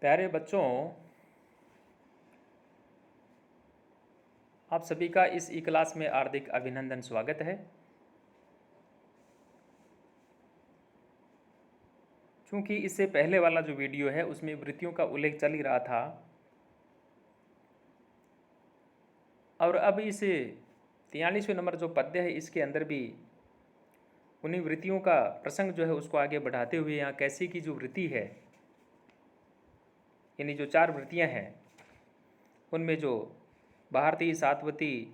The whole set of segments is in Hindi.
प्यारे बच्चों, आप सभी का इस ई क्लास में हार्दिक अभिनंदन स्वागत है। क्योंकि इससे पहले वाला जो वीडियो है उसमें वृत्तियों का उल्लेख चल ही रहा था और अब इस 43वें नंबर जो पद्य है इसके अंदर भी उन्हीं वृत्तियों का प्रसंग जो है उसको आगे बढ़ाते हुए यहाँ कैसी की जो वृत्ति है, यानी जो 4 वृत्तियाँ हैं उनमें जो भारती, सातवती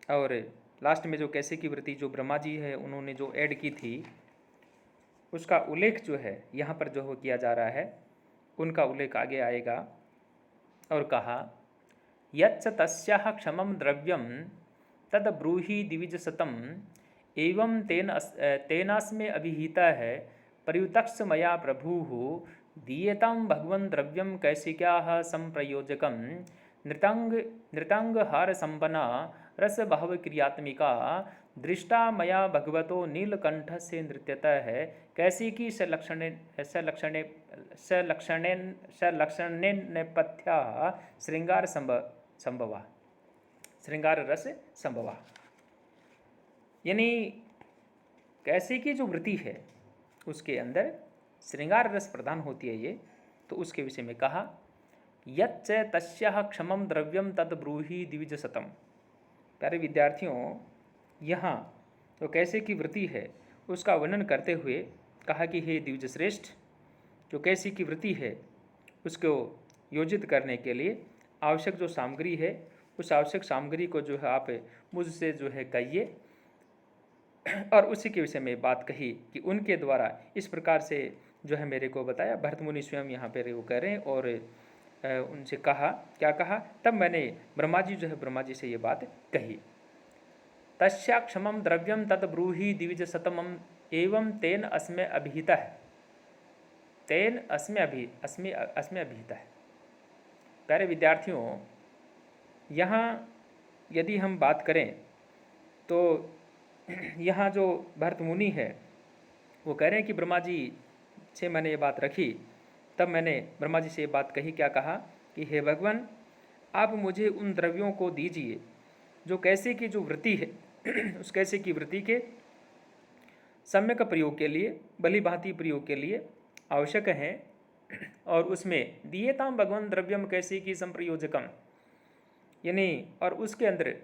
और लास्ट में जो कैसे की वृत्ति जो ब्रह्मा जी है उन्होंने जो ऐड की थी उसका उल्लेख जो है यहाँ पर जो किया जा रहा है, उनका उल्लेख आगे आएगा। और कहा यच्च तस्याः क्षमं द्रव्यं तद ब्रूहि द्विजशतम् एवं तेनास्मे अभिहिता है प्रयुतक्ष मया प्रभुः दीयतां भगवन् द्रव्यं कैशिक्याः संप्रयोजकं नृतांगहार संपन्ना रस भाव क्रियात्मिका दृष्टा मया भगवतो नीलकंठ से नृत्यतः है कैशिकी सलक्षणे नेपथ्या श्रृंगार संभवा श्रृंगार रस संभवा। यानी कैसी की जो वृत्ति है उसके अंदर श्रृंगार रस प्रदान होती है। ये तो उसके विषय में कहा यच्च तस्याः क्षमं द्रव्यम तद ब्रूहि द्विजशतम। प्यारे विद्यार्थियों, यहाँ तो कैसे की वृत्ति है उसका वर्णन करते हुए कहा कि हे द्विज श्रेष्ठ, जो कैसी की वृत्ति है उसको योजित करने के लिए आवश्यक जो सामग्री है उस आवश्यक सामग्री को जो है आप मुझसे जो है कहिए। और उसी के विषय में बात कही कि उनके द्वारा इस प्रकार से जो है मेरे को बताया। भरत मुनि स्वयं यहाँ पर वो कह रहे हैं और उनसे कहा, क्या कहा, तब मैंने ब्रह्मा जी जो है ब्रह्मा जी से ये बात कही। तस्या क्षमं द्रव्यम तद ब्रूहि द्विजशतमं एवं तेन अस्मे अभिहिता है। तेन अस्मे अभिहिता है। प्यारे विद्यार्थियों, यहाँ यदि हम बात करें तो यहाँ जो भरत मुनि है वो कह रहे हैं कि ब्रह्मा जी से मैंने ये बात रखी, तब मैंने ब्रह्मा जी से ये बात कही, क्या कहा कि हे भगवान, आप मुझे उन द्रव्यों को दीजिए जो कैसे की जो वृत्ति है उस कैसे की वृत्ति के सम्यक प्रयोग के लिए, भली भांति प्रयोग के लिए आवश्यक हैं। और उसमें दीयताम भगवान द्रव्यम कैसे की संप्रयोजकम, यानी और उसके अंदर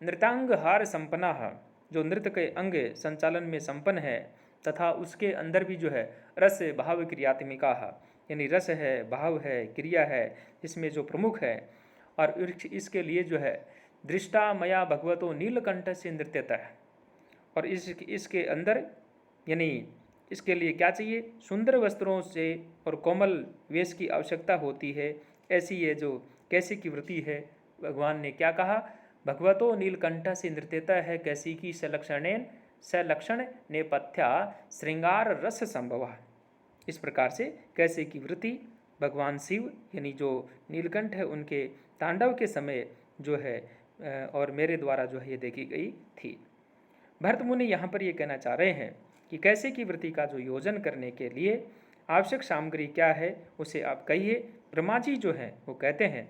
नृतांग हार संपन्ना, जो नृत्य के अंग संचालन में संपन्न है, तथा उसके अंदर भी जो है रस भाव क्रियात्मिका, यानी रस है, भाव है, क्रिया है, इसमें जो प्रमुख है। और इसके लिए जो है दृष्टा मया भगवतो नीलकंठ से नृत्यता है। और इसके अंदर यानी इसके लिए क्या चाहिए, सुंदर वस्त्रों से और कोमल वेश की आवश्यकता होती है। ऐसी ये जो कैसी की वृत्ति है, भगवान ने क्या कहा, भगवतो नीलकंठ से नृत्यता है कैसी की सलक्षण नेपथ्या श्रृंगार रस संभवा। इस प्रकार से कैसे की वृत्ति भगवान शिव यानी जो नीलकंठ है उनके तांडव के समय जो है और मेरे द्वारा जो है ये देखी गई थी। भरत मुनि यहाँ पर ये कहना चाह रहे हैं कि कैसे की वृत्ति का जो योजन करने के लिए आवश्यक सामग्री क्या है उसे आप कहिए। ब्रह्मा जी जो हैं वो कहते हैं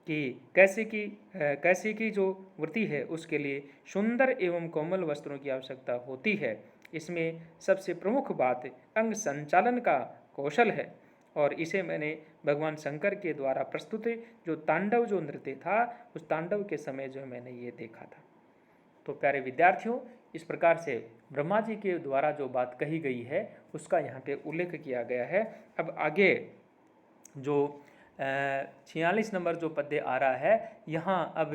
कि कैसे की जो वृत्ति है उसके लिए सुंदर एवं कोमल वस्त्रों की आवश्यकता होती है। इसमें सबसे प्रमुख बात अंग संचालन का कौशल है और इसे मैंने भगवान शंकर के द्वारा प्रस्तुत जो तांडव जो नृत्य था उस तांडव के समय जो मैंने ये देखा था। तो प्यारे विद्यार्थियों, इस प्रकार से ब्रह्मा जी के द्वारा जो बात कही गई है उसका यहाँ पे उल्लेख किया गया है। अब आगे जो 46 नंबर जो पद्य आ रहा है, यहाँ अब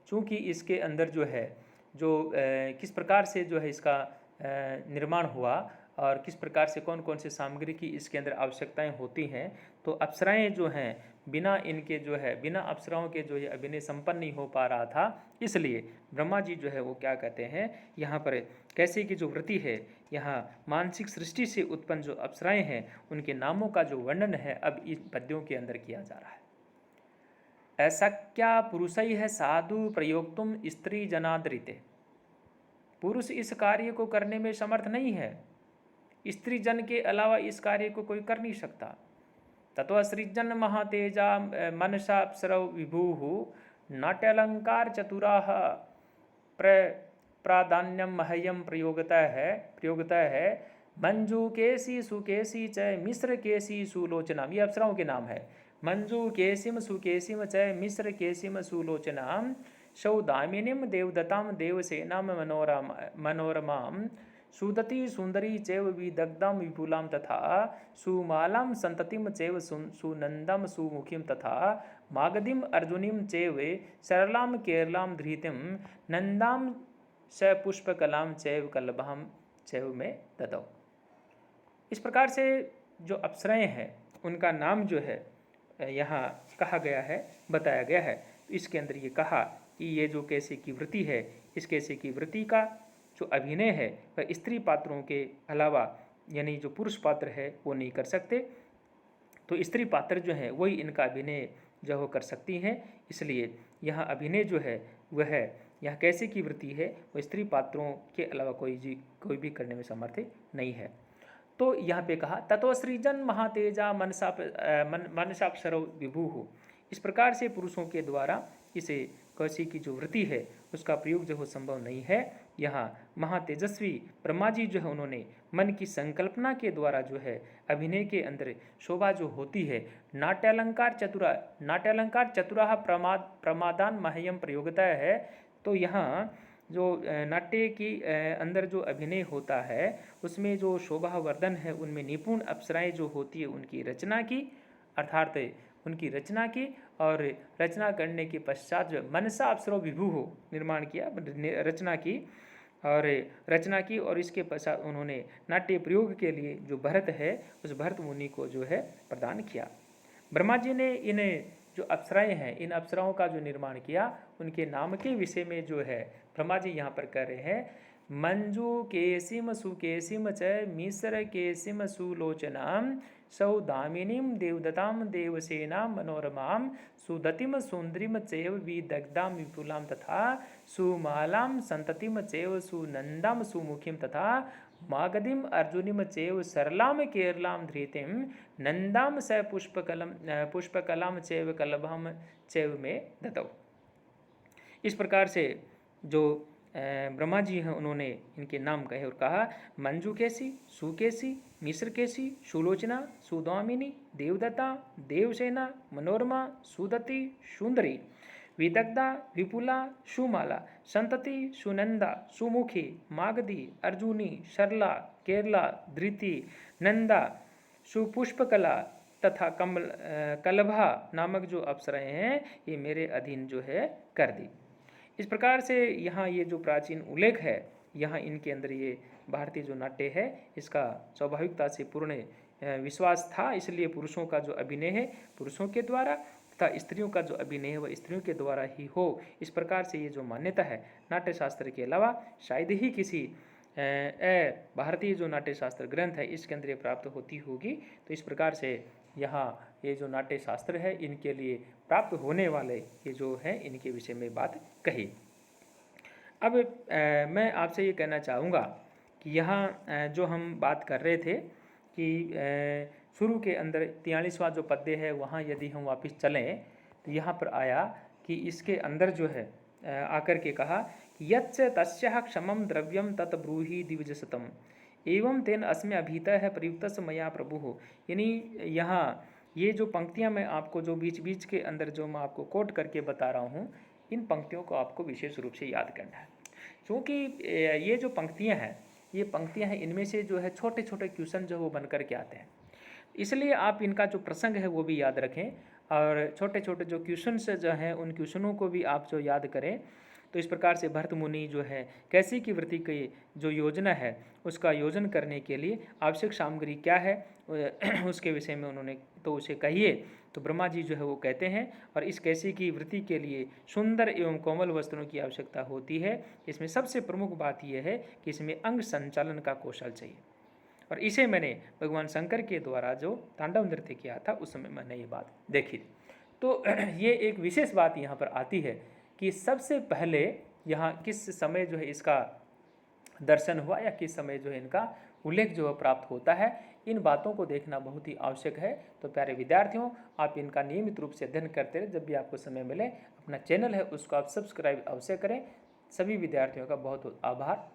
चूँकि इसके अंदर जो है जो किस प्रकार से जो है इसका निर्माण हुआ और किस प्रकार से कौन कौन से सामग्री की इसके अंदर आवश्यकताएं होती हैं, तो अप्सराएं जो हैं बिना इनके जो है बिना अप्सराओं के जो ये अभिनय संपन्न नहीं हो पा रहा था, इसलिए ब्रह्मा जी जो है वो क्या कहते हैं यहाँ पर कैसे की जो वृत्ति है, यहाँ मानसिक सृष्टि से उत्पन्न जो अप्सराएं हैं उनके नामों का जो वर्णन है अब इन पद्यों के अंदर किया जा रहा है। ऐसा क्या पुरुषई है साधु प्रयोग तुम स्त्री जनादृते, पुरुष इस कार्य को करने में समर्थ नहीं है, स्त्री जन के अलावा इस कार्य को कोई कर नहीं सकता। तत्वसृजन महातेजा मनसा अप्सरौ विभुः नाट्यालंकार चतुराः प्राधान्यम मह्यम प्रयोगता है मंजू केसी सुकेसी च मिश्र केसी सुलोचना। ये अप्सराओं के नाम है। मंजू केसिम सुकेसिम च मिश्र केसिम सुलोचनाम सौदामिनीम देवदत्ताम देवसेनाम मनोरमाम सुदति सुंदरी चैव विदग्धाम विपुलाम तथा सुमालाम संततिम चैव सुनंदम सुमुखीम तथा मागधिम अर्जुनीम चैव सरलाम केरलाम धृतिम नंदाम स पुष्पकलाम चैव कलभाम चैव में ददौ। इस प्रकार से जो अप्सराएं हैं उनका नाम जो है यहाँ कहा गया है, बताया गया है। इसके अंदर ये कहा कि ये जो कैसे की वृत्ति है, इस कैसे की वृत्ति का जो अभिनय है वह स्त्री पात्रों के अलावा यानी जो पुरुष पात्र है वो नहीं कर सकते। तो स्त्री पात्र जो है वही इनका अभिनय जो हो कर सकती हैं। इसलिए यहाँ अभिनय जो है वह है, यहाँ कैसे की वृत्ति है वो स्त्री पात्रों के अलावा कोई भी करने में समर्थ नहीं है। तो यहाँ पे कहा तत्वसृजन महातेजा मनसापसरो विभुः। इस प्रकार से पुरुषों के द्वारा इसे कैसे की जो वृत्ति है उसका प्रयोग जो हो संभव नहीं है। यहाँ महातेजस्वी ब्रह्मा जी जो है उन्होंने मन की संकल्पना के द्वारा जो है अभिनय के अंदर शोभा जो होती है नाट्यालंकार चतुरा प्रमादान मह्यम प्रयोगता है। तो यहाँ जो नाट्य की अंदर जो अभिनय होता है उसमें जो शोभा वर्धन है उनमें निपुण अप्सराएं जो होती है उनकी रचना की, अर्थात उनकी रचना की, और रचना करने के पश्चात जो मनसा अप्सरो विभु हो निर्माण किया, रचना की और इसके पश्चात उन्होंने नाट्य प्रयोग के लिए जो भरत है उस भरत मुनि को जो है प्रदान किया। ब्रह्मा जी ने इन जो अप्सराएं हैं इन अप्सराओं का जो निर्माण किया उनके नाम के विषय में जो है ब्रह्मा जी यहाँ पर कह रहे हैं मंजू केसिम सुकेसिम च मिश्र केसिम सुलोचनाम सौदामिनीम देवदत्ताम देवसेनाम मनोरमाम सुदतिम सुंदरीम चैव विदग्धाम विपुलाम तथा सुमालाम संततिम चैव सुनंदाम सुमुखीम तथा मागधिम अर्जुनीम चैव सरलाम केरलाम धृतिम नंदाम स पुष्पकलाम चैव कलभाम चैव में दतौ। इस प्रकार से जो ब्रह्मा जी हैं उन्होंने इनके नाम कहे और कहा मंजू केसी सुकेसी मिश्र केसी सुलोचना सुदामिनी देवदत्ता देवसेना मनोरमा सुदति सुंदरी विदग्धा विपुला सुमाला संतति सुनंदा सुमुखी मागधी अर्जुनी सरला केरला धृति नंदा सुपुष्पकला तथा कलभा नामक जो अप्सराएं हैं ये मेरे अधीन जो है कर दी। इस प्रकार से यहाँ ये जो प्राचीन उल्लेख है यहाँ इनके अंदर ये भारतीय जो नाट्य है इसका स्वाभाविकता से पूर्ण विश्वास था। इसलिए पुरुषों का जो अभिनय है पुरुषों के द्वारा तथा स्त्रियों का जो अभिनय है वह स्त्रियों के द्वारा ही हो। इस प्रकार से ये जो मान्यता है नाट्य शास्त्र के अलावा शायद ही किसी भारतीय जो नाट्य शास्त्र ग्रंथ है इसके अंदर प्राप्त होती होगी। तो इस प्रकार से यहाँ ये जो नाट्य शास्त्र है इनके लिए प्राप्त होने वाले ये जो है इनके विषय में बात कही। अब मैं आपसे ये कहना चाहूँगा कि यहाँ जो हम बात कर रहे थे कि शुरू के अंदर 43वां जो पद्य है वहाँ यदि हम वापस चलें तो यहाँ पर आया कि इसके अंदर जो है आकर के कहा कि यच्च तस्याः क्षमं द्रव्यम तत् ब्रूहि द्विजशतम एवं तेन अस्मे अभीतः है प्रयुक्त मया प्रभु। यानी यहाँ ये जो पंक्तियाँ मैं आपको जो बीच बीच के अंदर जो मैं आपको कोट करके बता रहा हूँ इन पंक्तियों को आपको विशेष रूप से याद करना है, क्योंकि ये जो पंक्तियाँ हैं इनमें से जो है छोटे छोटे क्वेश्चन जो वो बन कर के आते हैं। इसलिए आप इनका जो प्रसंग है वो भी याद रखें और छोटे छोटे जो क्वेश्चंस जो हैं उन क्वेश्चनों को भी आप जो याद करें। तो इस प्रकार से भरत मुनि जो है कैसी की वृत्ति की जो योजना है उसका योजन करने के लिए आवश्यक सामग्री क्या है उसके विषय में उन्होंने तो उसे कहिए। तो ब्रह्मा जी जो है वो कहते हैं और इस कैसी की वृत्ति के लिए सुंदर एवं कोमल वस्त्रों की आवश्यकता होती है। इसमें सबसे प्रमुख बात यह है कि इसमें अंग संचालन का कौशल चाहिए और इसे मैंने भगवान शंकर के द्वारा जो तांडव नृत्य किया था उस समय मैंने ये बात देखी। तो ये एक विशेष बात यहाँ पर आती है कि सबसे पहले यहाँ किस समय जो है इसका दर्शन हुआ या किस समय जो है इनका उल्लेख जो है प्राप्त होता है इन बातों को देखना बहुत ही आवश्यक है। तो प्यारे विद्यार्थियों, आप इनका नियमित रूप से अध्ययन करते रहे। जब भी आपको समय मिले, अपना चैनल है उसको आप सब्सक्राइब अवश्य करें। सभी विद्यार्थियों का बहुत बहुत आभार।